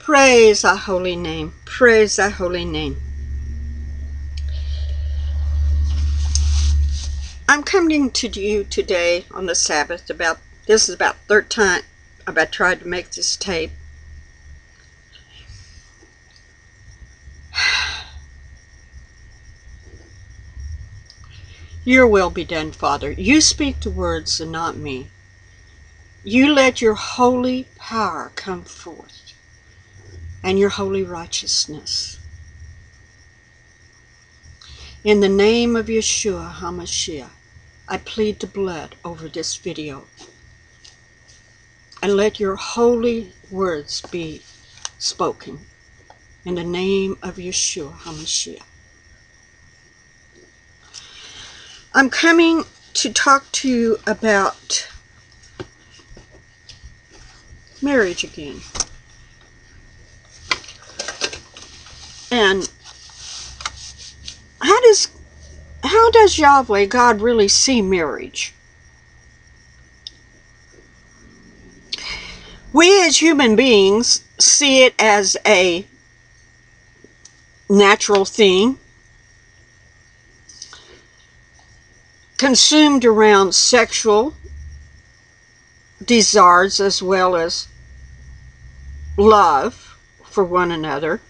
Praise thy holy name. Praise thy holy name. I'm coming to you today on the Sabbath. This is about third time I've tried to make this tape. Your will be done, Father. You speak the words and not me. You let your holy power come forth and your holy righteousness. In the name of Yeshua HaMashiach, I plead the blood over this video. And let your holy words be spoken. In the name of Yeshua HaMashiach. I'm coming to talk to you about marriage again. And how does Yahweh God really see marriage? We as human beings see it as a natural thing, consumed around sexual desires as well as love for one another.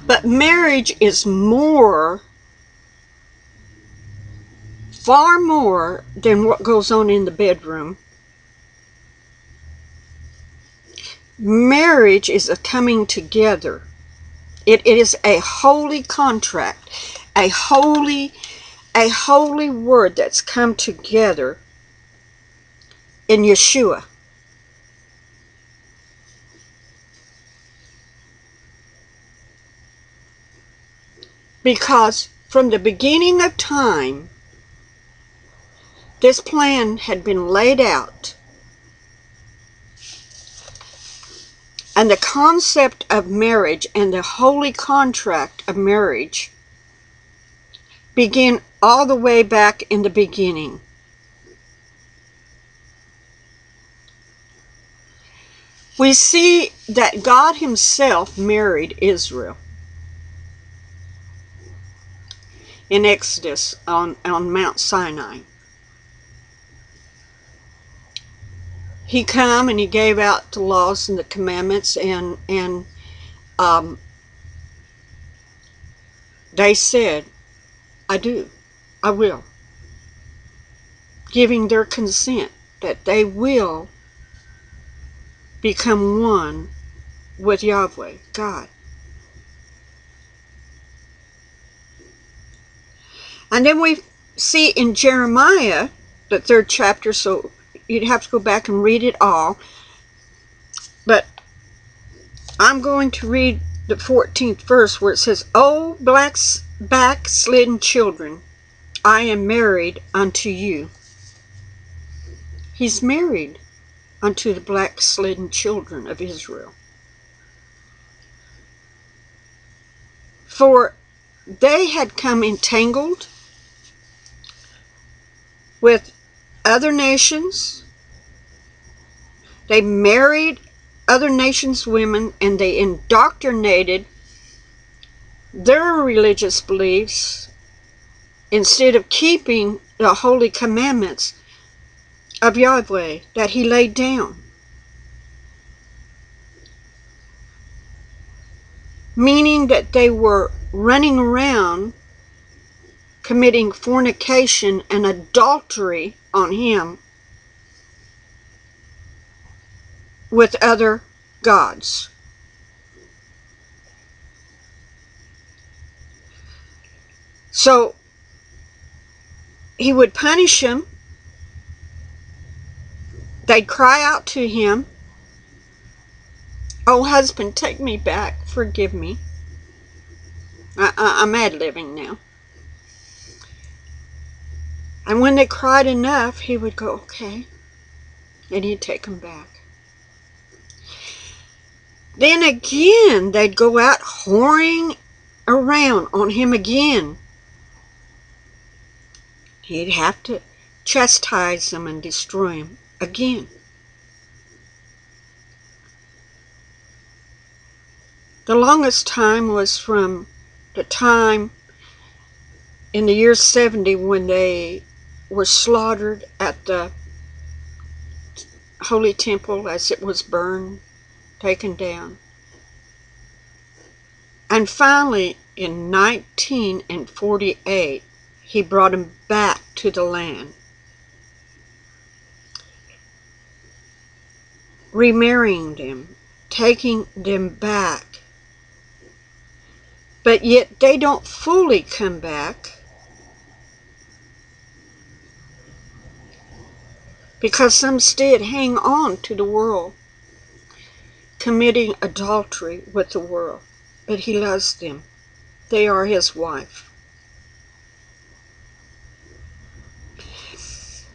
But marriage is more, far more than what goes on in the bedroom. Marriage is a coming together. It is a holy contract, a holy word that's come together in Yeshua. Because from the beginning of time, this plan had been laid out. And the concept of marriage and the holy contract of marriage began all the way back in the beginning. We see that God Himself married Israel in Exodus on Mount Sinai. He come and He gave out the laws and the commandments, and they said, I do, I will, giving their consent that they will become one with Yahweh God. And then we see in Jeremiah, the 3rd chapter, so you'd have to go back and read it all. But I'm going to read the 14th verse where it says, O backslidden children, I am married unto you. He's married unto the backslidden children of Israel. For they had come entangled with other nations. They married other nations' women, and they indoctrinated their religious beliefs instead of keeping the holy commandments of Yahweh that He laid down. Meaning that they were running around committing fornication and adultery on Him with other gods. So He would punish them. They'd cry out to Him, oh husband, take me back, forgive me. I'm ad-libbing now. And when they cried enough, He would go, okay, and He'd take them back. Then again, they'd go out whoring around on Him again. He'd have to chastise them and destroy them again. The longest time was from the time in the year 70 when they were slaughtered at the Holy Temple as it was burned, taken down. And finally, in 1948, he brought them back to the land, remarrying them, taking them back. But yet they don't fully come back because some still hang on to the world, committing adultery with the world. But he loves them. They are his wife.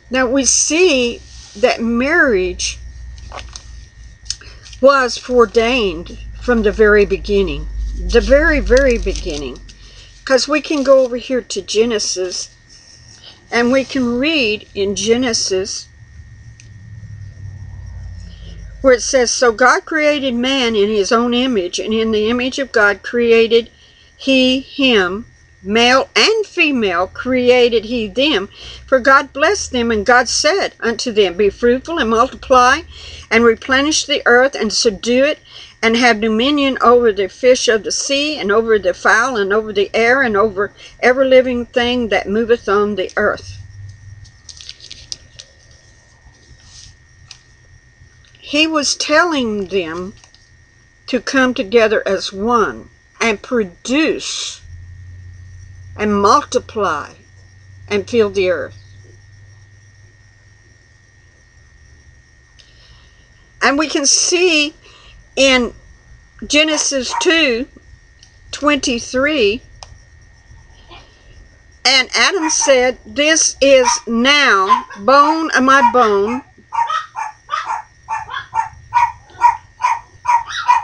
Now we see that marriage was foreordained from the very beginning. The very, very beginning. Because we can go over here to Genesis and we can read in Genesis where it says, "So God created man in his own image, and in the image of God created he him, male and female created he them. For God blessed them, and God said unto them, Be fruitful and multiply, and replenish the earth, and subdue it, and have dominion over the fish of the sea, and over the fowl, and over the air, and over every living thing that moveth on the earth." He was telling them to come together as one and produce and multiply and fill the earth. And we can see in Genesis 2:23, and Adam said, "This is now bone of my bone,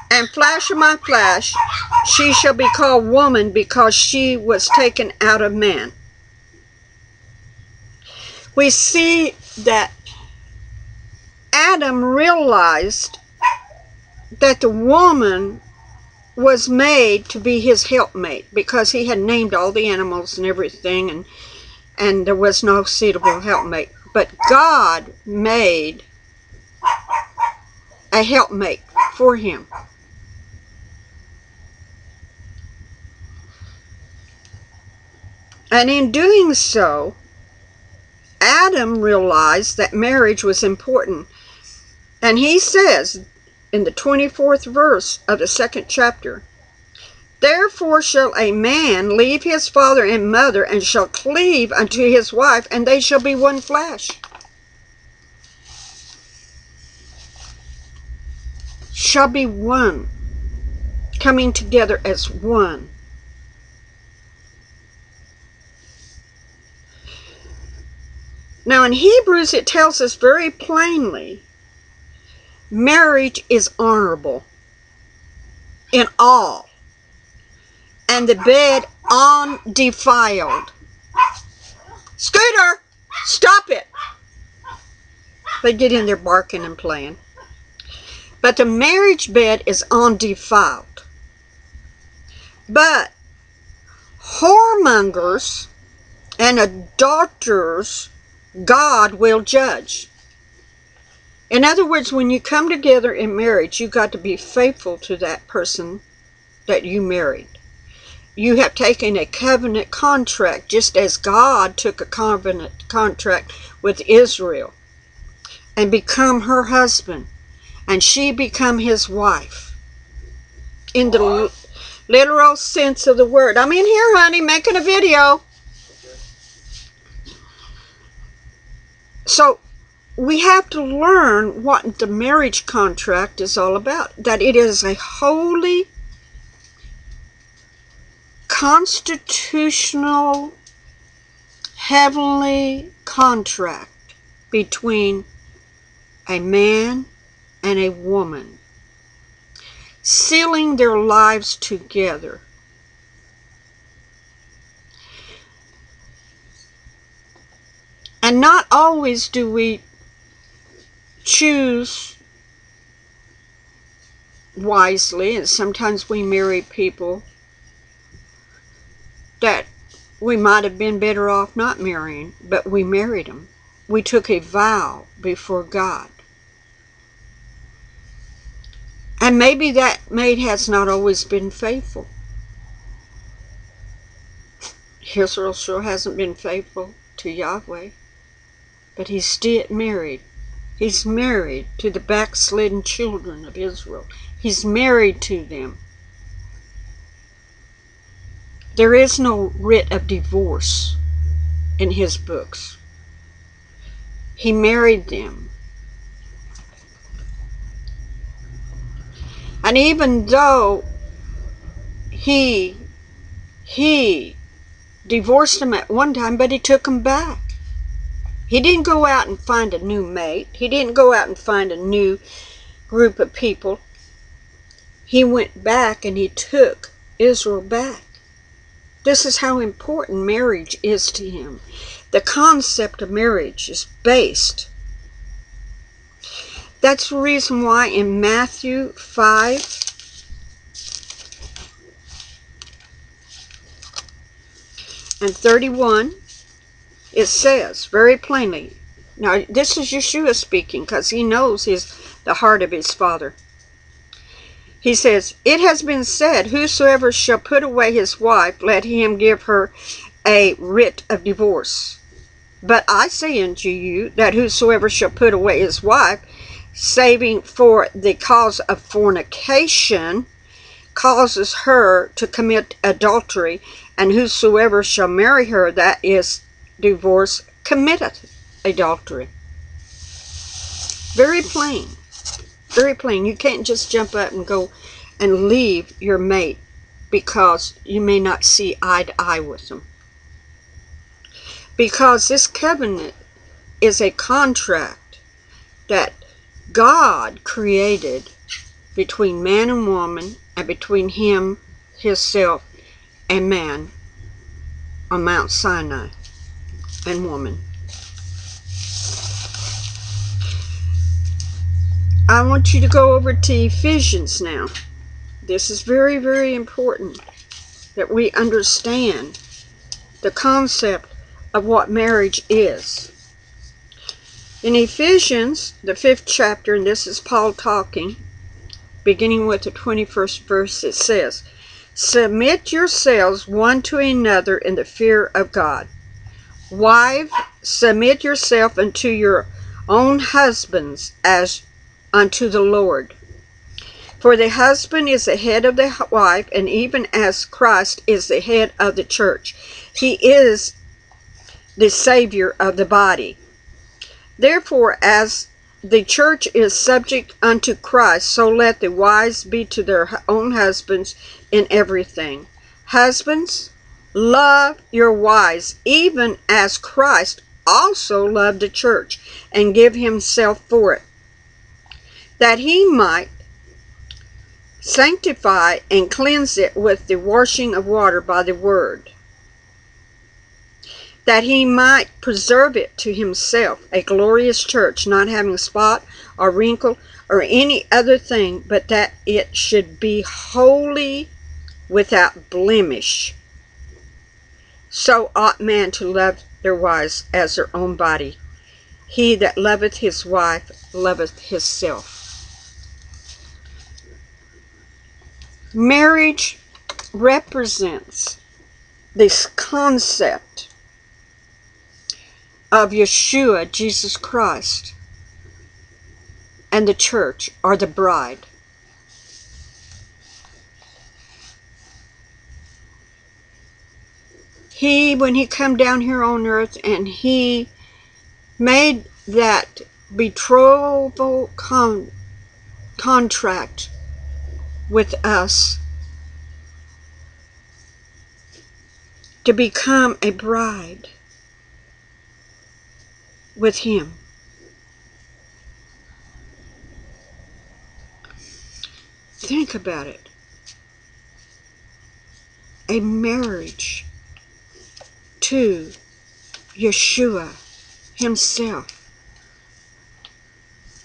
and flesh of my flesh. She shall be called woman, because she was taken out of man." We see that Adam realized that the woman was made to be his helpmate, because he had named all the animals and everything, and there was no suitable helpmate. But God made a helpmate for him. And in doing so, Adam realized that marriage was important. And he says in the 24th verse of the 2nd chapter, "Therefore shall a man leave his father and mother, and shall cleave unto his wife, and they shall be one flesh." Shall be one, coming together as one. Now in Hebrews it tells us very plainly, marriage is honorable in all, and the bed undefiled. Scooter, stop it! They get in there barking and playing. But the marriage bed is undefiled. But whoremongers and adulterers God will judge. In other words, when you come together in marriage, you got to be faithful to that person that you married. You have taken a covenant contract, just as God took a covenant contract with Israel and become her husband, and she become his wife. In the literal sense of the word. I'm in here, honey, making a video. So we have to learn what the marriage contract is all about. That it is a holy, constitutional, heavenly contract between a man and a woman, sealing their lives together. And not always do we choose wisely, and sometimes we marry people that we might have been better off not marrying, but we married them. We took a vow before God. And maybe that mate has not always been faithful. Israel sure hasn't been faithful to Yahweh, but he's still married. He's married to the backslidden children of Israel. He's married to them. There is no writ of divorce in his books. He married them. And even though he divorced them at one time, but he took them back. He didn't go out and find a new mate. He didn't go out and find a new group of people. He went back and he took Israel back. This is how important marriage is to him. The concept of marriage is based. That's the reason why in Matthew 5 and 31, it says very plainly, now this is Yeshua speaking because he knows the heart of his Father. He says, "It has been said, whosoever shall put away his wife, let him give her a writ of divorce. But I say unto you, that whosoever shall put away his wife, saving for the cause of fornication, causes her to commit adultery, and whosoever shall marry her that is divorced committeth adultery." Very plain. Very plain. You can't just jump up and go and leave your mate because you may not see eye to eye with them. Because this covenant is a contract that God created between man and woman, and between him, himself, and man on Mount Sinai, and woman. I want you to go over to Ephesians now. This is very, very important that we understand the concept of what marriage is. In Ephesians, the 5th chapter, and this is Paul talking, beginning with the 21st verse, it says, "Submit yourselves one to another in the fear of God. Wives, submit yourself unto your own husbands as unto the Lord. For the husband is the head of the wife, and even as Christ is the head of the church, he is the Savior of the body. Therefore, as the church is subject unto Christ, so let the wives be to their own husbands in everything. Husbands, love your wives, even as Christ also loved the church, and gave himself for it, that he might sanctify and cleanse it with the washing of water by the word, that he might preserve it to himself, a glorious church, not having spot or wrinkle or any other thing, but that it should be holy, without blemish. So ought man to love their wives as their own body. He that loveth his wife loveth himself." Marriage represents this concept of Yeshua, Jesus Christ, and the church, or the bride. He, when he come down here on earth, and he made that betrothal contract with us to become a bride with him. Think about it. A marriage to Yeshua himself.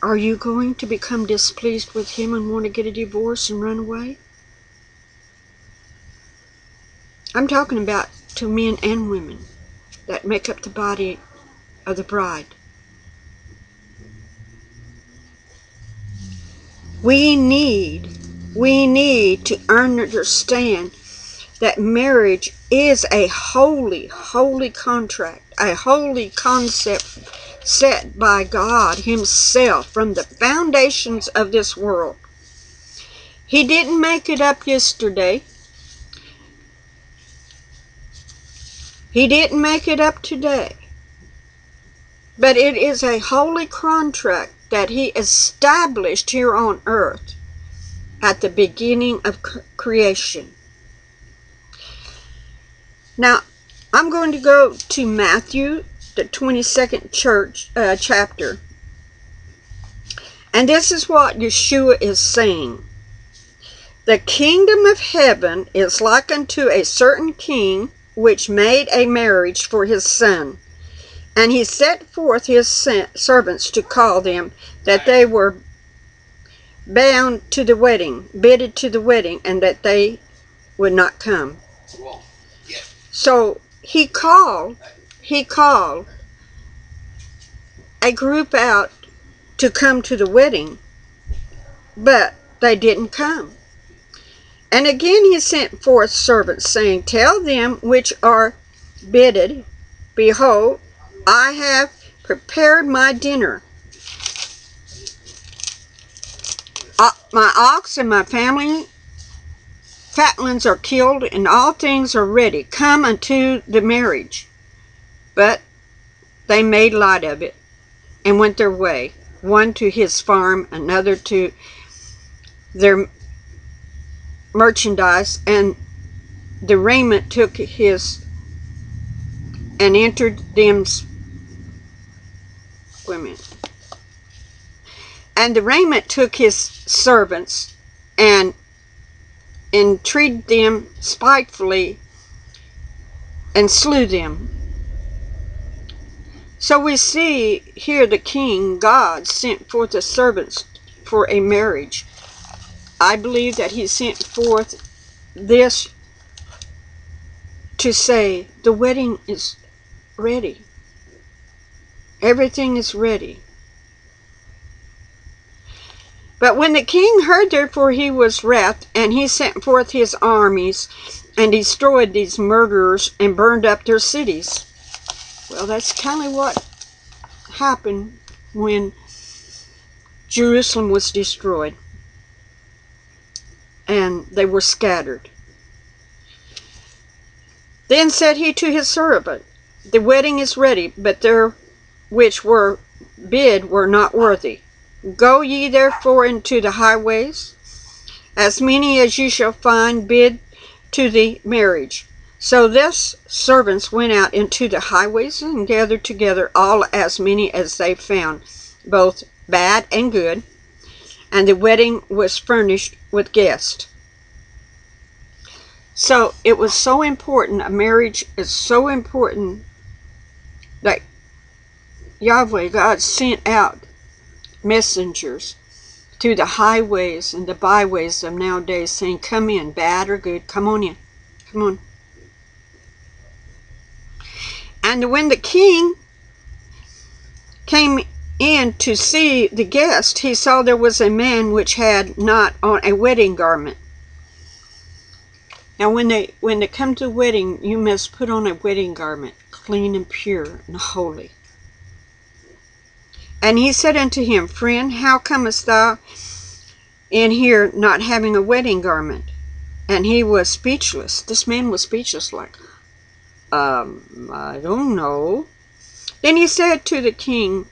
Are you going to become displeased with him and want to get a divorce and run away? I'm talking about to men and women that make up the body of the bride. We need to understand that marriage is a holy, holy contract, a holy concept set by God Himself from the foundations of this world. He didn't make it up yesterday. He didn't make it up today. But it is a holy contract that He established here on earth at the beginning of creation. Now, I'm going to go to Matthew, the 22nd chapter. And this is what Yeshua is saying. The kingdom of heaven is like unto a certain king which made a marriage for his son. And he set forth his servants to call them, that they were bound to the wedding, bidded to the wedding, and that they would not come. So he called a group out to come to the wedding, but they didn't come. And again he sent forth servants, saying, Tell them which are bidded, Behold, I have prepared my dinner. My ox and my family fatlings are killed, and all things are ready. Come unto the marriage. But they made light of it, and went their way, one to his farm, another to their merchandise, and the raiment took his, and entered them. Women. And the raiment took his servants, and entreated them spitefully, and slew them. So we see here the king, God, sent forth the servants for a marriage. I believe that he sent forth this to say, the wedding is ready. Everything is ready. But when the king heard, therefore he was wrath, and he sent forth his armies, and destroyed these murderers, and burned up their cities. Well, that's kind of what happened when Jerusalem was destroyed, and they were scattered. Then said he to his servant, The wedding is ready, but there which were bid were not worthy. Go ye therefore into the highways, as many as ye shall find, bid to the marriage. So this servants went out into the highways, and gathered together all as many as they found, both bad and good, and the wedding was furnished with guests. So it was so important, a marriage is so important, that Yahweh God sent out messengers to the highways and the byways of nowadays, saying, Come in, bad or good, come on in, come on. And when the king came in to see the guest, he saw there was a man which had not on a wedding garment. Now when they come to the wedding, you must put on a wedding garment, clean and pure and holy. And he said unto him, Friend, how comest thou in here not having a wedding garment? And he was speechless. This man was speechless, like, I don't know. Then he said to the king,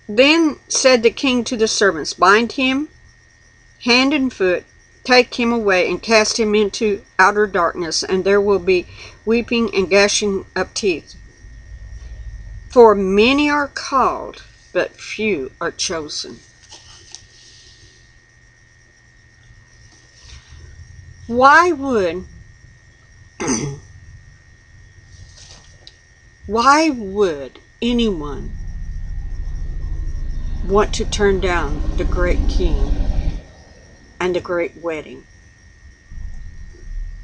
Then said the king to the servants, Bind him hand and foot, take him away, and cast him into outer darkness, and there will be weeping and gnashing of teeth. For many are called, but few are chosen. Why would anyone want to turn down the great king and the great wedding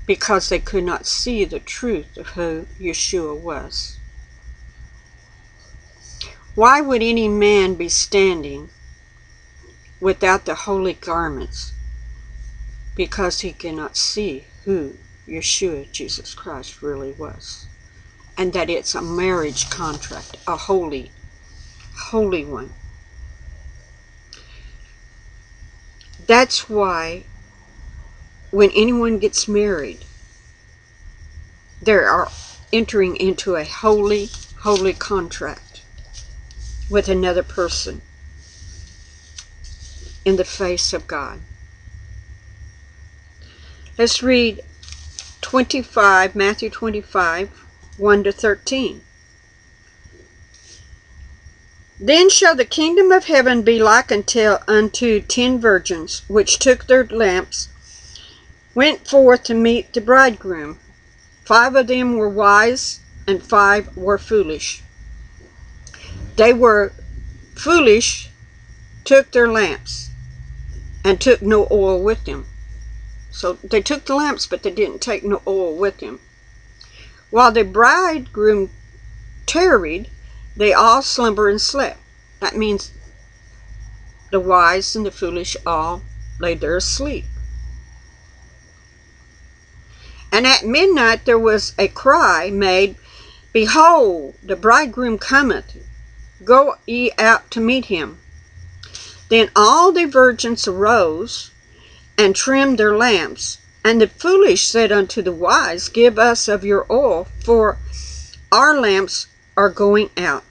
because they could not see the truth of who Yeshua was? Why would any man be standing without the holy garments? Because he cannot see who Yeshua, Jesus Christ, really was. And that it's a marriage contract, a holy one. That's why when anyone gets married, they are entering into a holy contract with another person in the face of God. Let's read Matthew 25, 1 to 13. Then shall the kingdom of heaven be like unto 10 virgins, which took their lamps, went forth to meet the bridegroom. 5 of them were wise, and 5 were foolish. They were foolish, took their lamps, and took no oil with them. So they took the lamps, but they didn't take no oil with them. While the bridegroom tarried, they all slumber and slept. That means the wise and the foolish all lay there asleep. And at midnight there was a cry made, Behold, the bridegroom cometh, go ye out to meet him. Then all the virgins arose and trimmed their lamps. And the foolish said unto the wise, Give us of your oil, for our lamps are going out.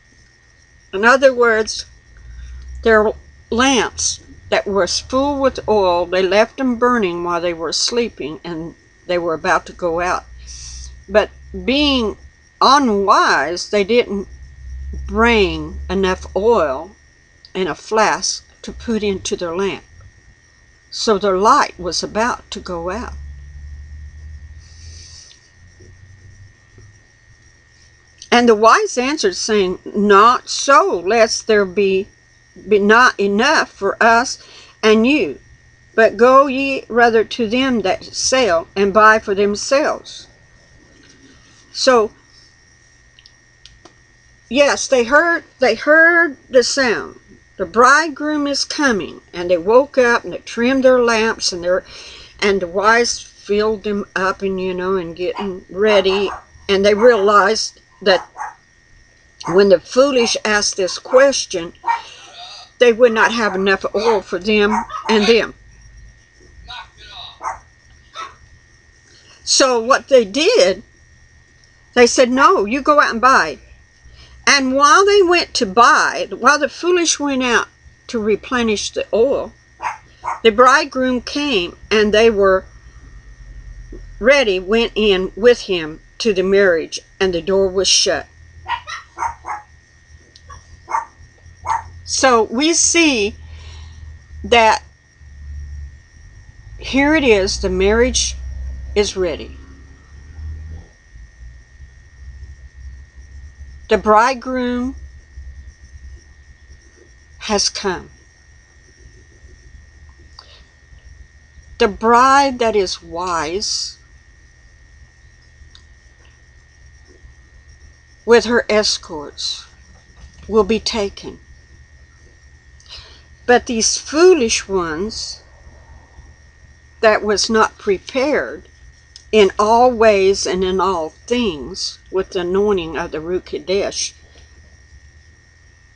In other words, their lamps that were full with oil, they left them burning while they were sleeping, and they were about to go out. But being unwise, they didn't bring enough oil in a flask to put into their lamp. So their light was about to go out. And the wise answered, saying, Not so, lest there be not enough for us and you. But go ye rather to them that sell, and buy for themselves. So, yes, they heard the sound. The bridegroom is coming, and they woke up and they trimmed their lamps, and the wise filled them up, and getting ready, and they realized that when the foolish asked this question, they would not have enough oil for them and them. So what they did, they said, No, you go out and buy. And while they went to buy, while the foolish went out to replenish the oil, the bridegroom came, and they were ready, went in with him to the marriage, and the door was shut. So we see that here it is, the marriage is ready. The bridegroom has come. The bride that is wise with her escorts will be taken. But these foolish ones that was not prepared in all ways and in all things with the anointing of the Ruach Kadesh,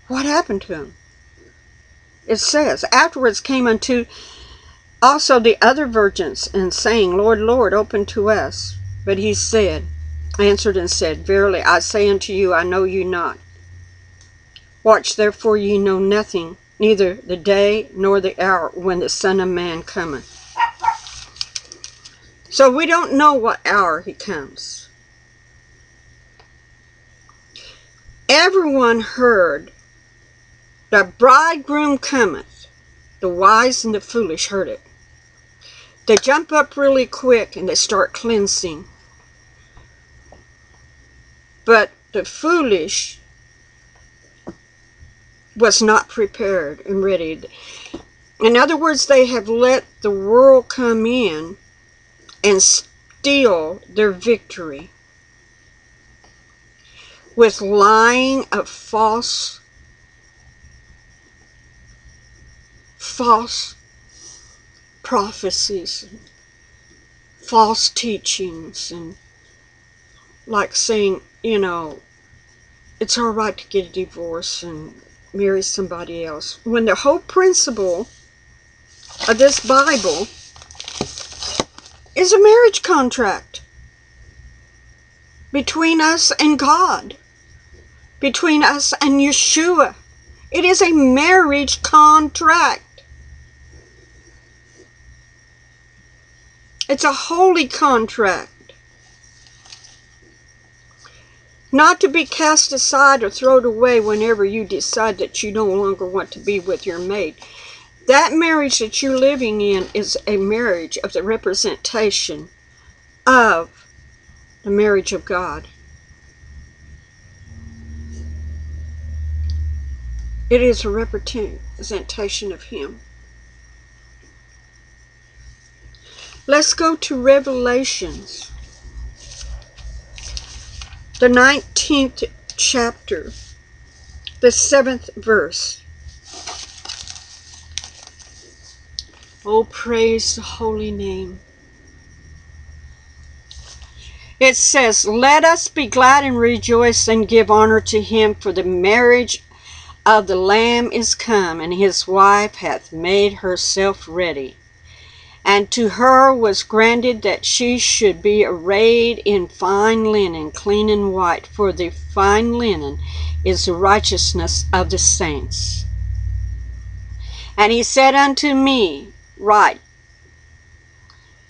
what happened to him? It says, Afterwards came unto also the other virgins, and saying, Lord, Lord, open to us. But he answered and said, Verily I say unto you, I know you not. Watch therefore, ye know nothing, neither the day nor the hour when the Son of Man cometh. So we don't know what hour he comes. Everyone heard, the bridegroom cometh. The wise and the foolish heard it. They jump up really quick and they start cleansing. But the foolish was not prepared and ready. In other words, they have let the world come in and steal their victory with lying of false prophecies, false teachings, and like saying, you know, it's all right to get a divorce and marry somebody else, when the whole principle of this Bible is a marriage contract between us and God, between us and Yeshua. It is a marriage contract. It's a holy contract. Not to be cast aside or thrown away whenever you decide that you no longer want to be with your mate. That marriage that you're living in is a marriage of the representation of the marriage of God. It is a representation of Him. Let's go to Revelations, the 19th chapter, the 7th verse. Oh, praise the holy name. It says, "Let us be glad and rejoice and give honor to Him, for the marriage of the Lamb is come, and His wife hath made herself ready. And to her was granted that she should be arrayed in fine linen, clean and white, for the fine linen is the righteousness of the saints. And He said unto me, Write,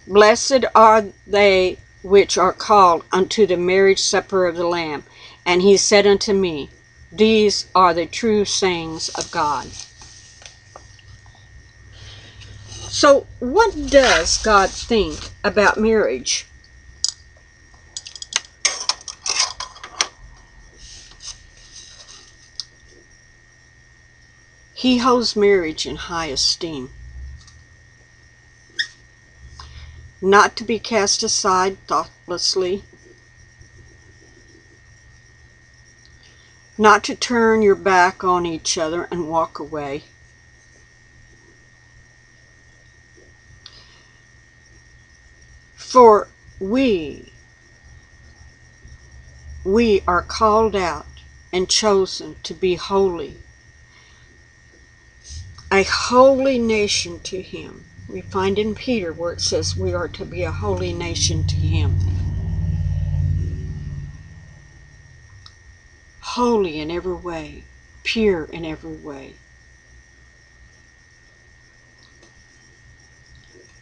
Blessed are they which are called unto the marriage supper of the Lamb. And He said unto me, These are the true sayings of God." So, what does God think about marriage? He holds marriage in high esteem. Not to be cast aside thoughtlessly. Not to turn your back on each other and walk away. For we are called out and chosen to be holy, a holy nation to Him. We find in Peter where it says we are to be a holy nation to Him. Holy in every way, pure in every way.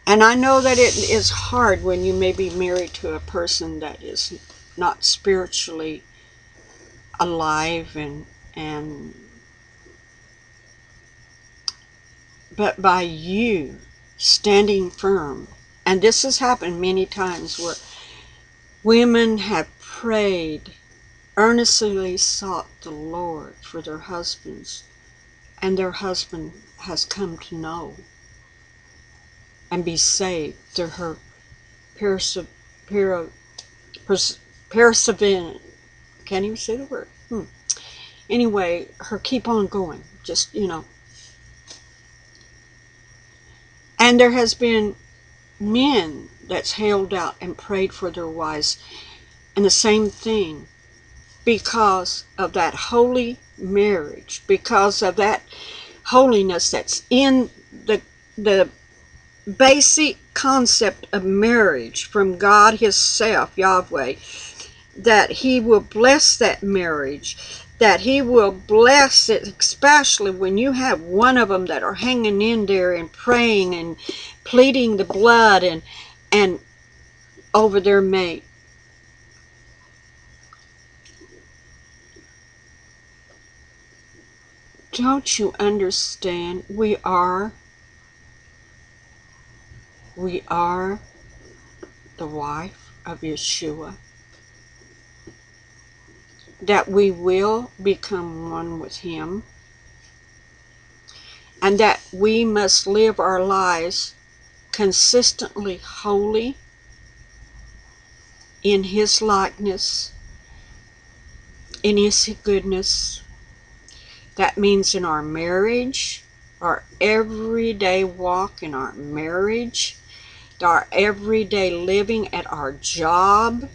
And I know that it is hard when you may be married to a person that is not spiritually alive but by you standing firm. And this has happened many times where women have prayed, earnestly sought the Lord for their husbands, and their husband has come to know and be saved through her perseverance. Can't even say the word. Anyway, her keep on going. Just, you know. And there has been men that's held out and prayed for their wives. And the same thing. Because of that holy marriage. Because of that holiness that's in the basic concept of marriage from God Himself, Yahweh, that He will bless that marriage, that He will bless it, especially when you have one of them that are hanging in there and praying and pleading the blood and over their mate. Don't you understand? We are the wife of Yeshua. That we will become one with Him. and that we must live our lives consistently holy in His likeness, in His goodness. That means in our marriage, our everyday walk in our marriage, our everyday living at our job,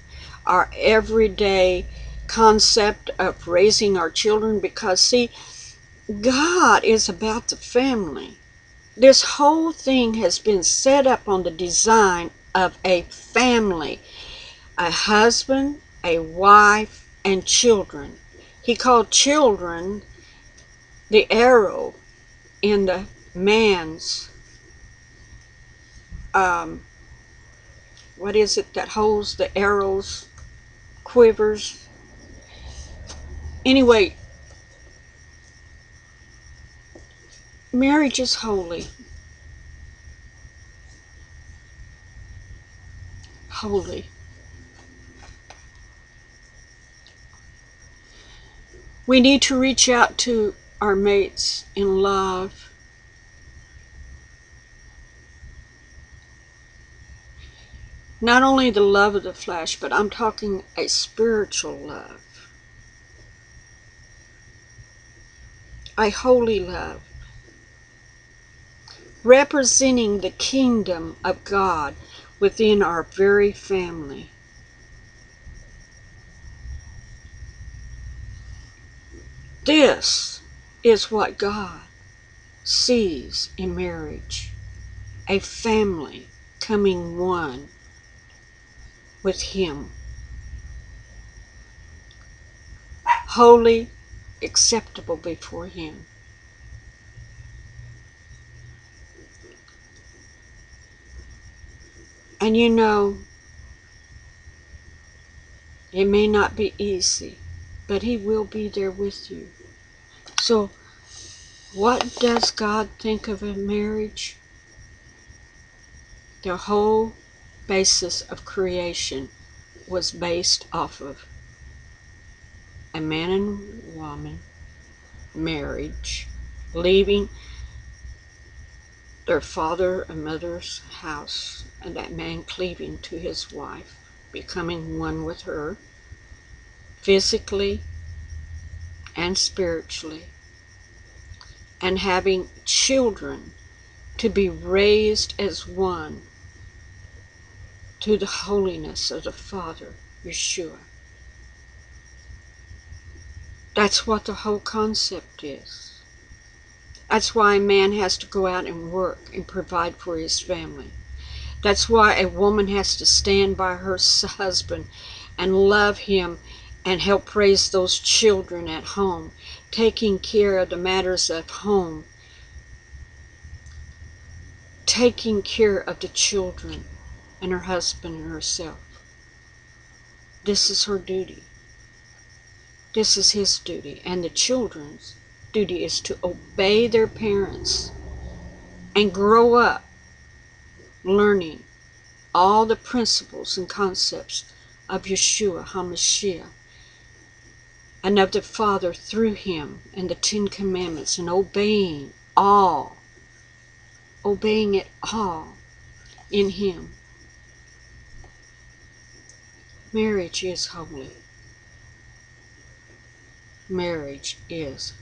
our everyday concept of raising our children. Because see, God is about the family. This whole thing has been set up on the design of a family. A husband, a wife, and children. He called children the arrow in the man's, what is it that holds the arrows, quivers? Anyway, marriage is holy. Holy. We need to reach out to our mates in love. Not only the love of the flesh, but I'm talking a spiritual love. A holy love. Representing the kingdom of God within our very family. This is what God sees in marriage. A family coming one with Him. Holy, acceptable before Him. And you know, it may not be easy, but He will be there with you. So, what does God think of a marriage? The whole basis of creation was based off of a man and woman, marriage, leaving their father and mother's house, and that man cleaving to his wife, becoming one with her, physically and spiritually, and having children to be raised as one to the holiness of the Father, Yeshua. That's what the whole concept is. That's why a man has to go out and work and provide for his family. That's why a woman has to stand by her husband and love him and help raise those children at home, taking care of the matters of home, taking care of the children and her husband and herself. This is her duty. This is his duty. And the children's duty is to obey their parents and grow up learning all the principles and concepts of Yeshua HaMashiach and of the Father through Him and the 10 Commandments, and obeying it all in Him. Marriage is holy. Marriage is